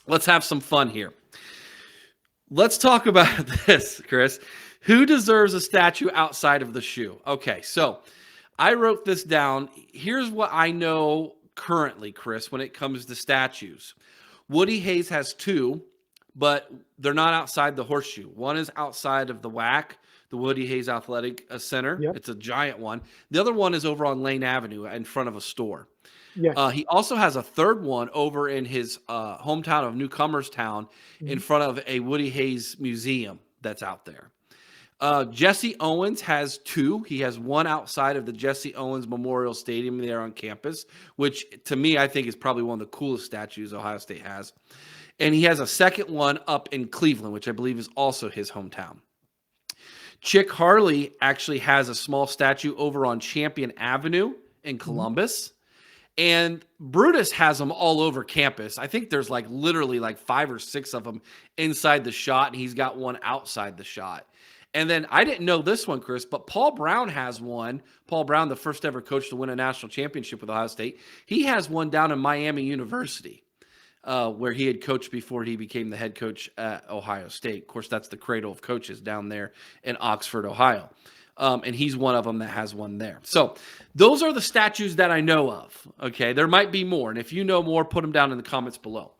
let's have some fun here. Let's talk about this, Chris. Who deserves a statue outside of the shoe? Okay, so I wrote this down. Here's what I know currently, Chris, when it comes to statues. Woody Hayes has two, but they're not outside the horseshoe. One is outside of the WAC, the Woody Hayes Athletic Center. Yep. It's a giant one. The other one is over on Lane Avenue in front of a store. Yes. He also has a third one over in his hometown of Newcomerstown in Mhm. front of a Woody Hayes museum that's out there. Jesse Owens has two. He has one outside of the Jesse Owens Memorial Stadium there on campus, which to me, I think is probably one of the coolest statues Ohio State has. And he has a second one up in Cleveland, which I believe is also his hometown. Chick Harley actually has a small statue over on Champion Avenue in Mhm. Columbus. And Brutus has them all over campus. I think there's like literally like 5 or 6 of them inside the shot, and he's got one outside the shot. And then I didn't know this one, Chris, but Paul Brown has one. Paul Brown, the first ever coach to win a national championship with Ohio State, he has one down in Miami University, where he had coached before he became the head coach at Ohio State. Of course, that's the cradle of coaches down there in Oxford, Ohio. And he's one of them that has one there. So those are the statues that I know of. Okay, there might be more. And if you know more, put them down in the comments below.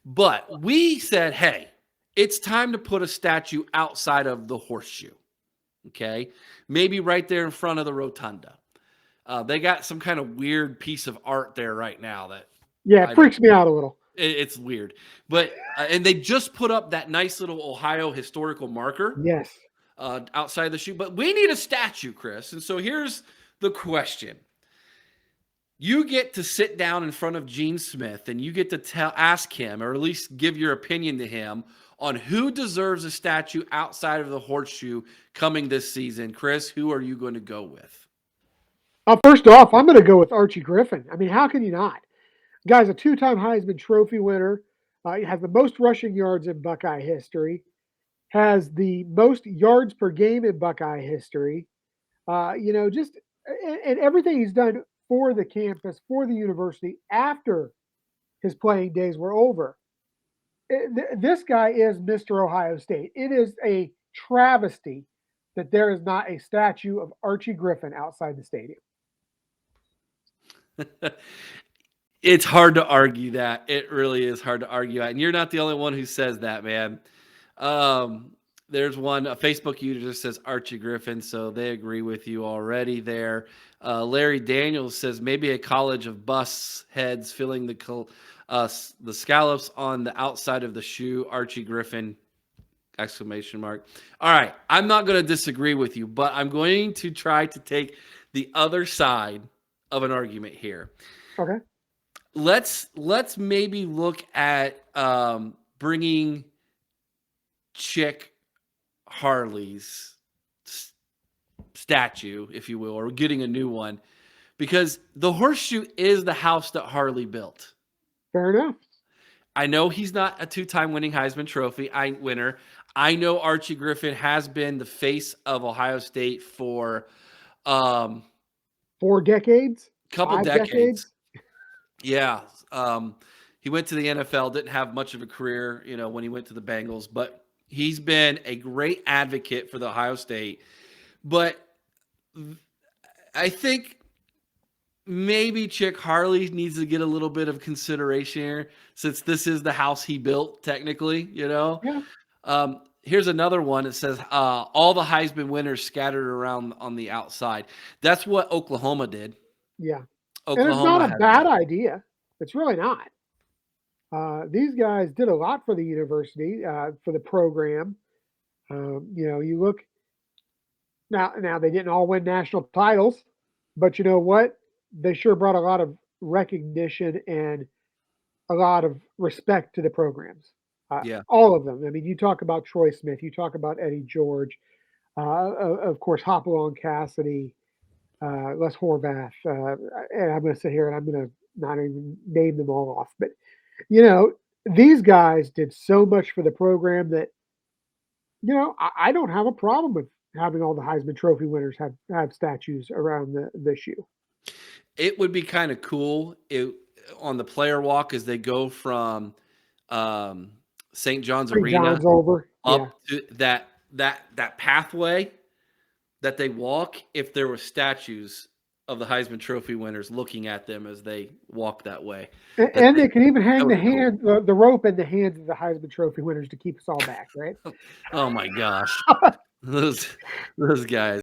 But we said, hey, it's time to put a statue outside of the horseshoe. Okay, maybe right there in front of the rotunda. They got some kind of weird piece of art there right now that Yeah, it I don't. freaks me out a little. It's weird, but and they just put up that nice little Ohio historical marker Yes. outside the shoe. But we need a statue, Chris. And so here's the question. You get to sit down in front of Gene Smith and you get to ask him, or at least give your opinion to him, on who deserves a statue outside of the horseshoe coming this season. Chris, who are you going to go with? First off, I'm going to go with Archie Griffin. I mean, how can you not? Guy's a two-time Heisman Trophy winner. He has the most rushing yards in Buckeye history. Has the most yards per game in Buckeye history. Just and everything he's done for the campus, for the university after his playing days were over. This guy is Mr. Ohio State. It is a travesty that there is not a statue of Archie Griffin outside the stadium. It's hard to argue that. It really is hard to argue that. And you're not the only one who says that, man. Um, there's one, a Facebook user says Archie Griffin, so they agree with you already there. Larry Daniels says maybe a college of bus heads filling the scallops on the outside of the shoe. Archie Griffin, exclamation mark. All right, I'm not going to disagree with you, but I'm going to try to take the other side of an argument here. Okay. Let's maybe look at bringing Chick Harley's statue, if you will, or getting a new one, because the horseshoe is the house that Harley built. Fair enough. I know he's not a two-time winning Heisman Trophy winner. I know Archie Griffin has been the face of Ohio State for 4 decades, couple 5 decades. decades. Yeah. He went to the NFL, didn't have much of a career, when he went to the Bengals, but he's been a great advocate for the Ohio State. But I think maybe Chick Harley needs to get a little bit of consideration here, since this is the house he built, technically, Yeah. Here's another one. It says all the Heisman winners scattered around on the outside. That's what Oklahoma did. Yeah. And it's not Oklahoma a has bad that. idea. It's really not. These guys did a lot for the university, for the program. You look now. Now they didn't all win national titles, but you know what? They sure brought a lot of recognition and a lot of respect to the programs. Yeah. All of them. I mean, you talk about Troy Smith, you talk about Eddie George, of course, Hopalong Cassidy, Les Horvath, and I'm going to sit here and I'm going to not even name them all off. But, you know, these guys did so much for the program that, I don't have a problem with having all the Heisman Trophy winners have statues around the shoe. It would be kind of cool on the player walk as they go from um, St. John's St. Arena John's over. Yeah. up to that pathway that they walk, if there were statues of the Heisman Trophy winners looking at them as they walk that way, And they can even that hang would be cool. the rope in the hands of the Heisman Trophy winners to keep us all back, right? Oh my gosh. Those those guys.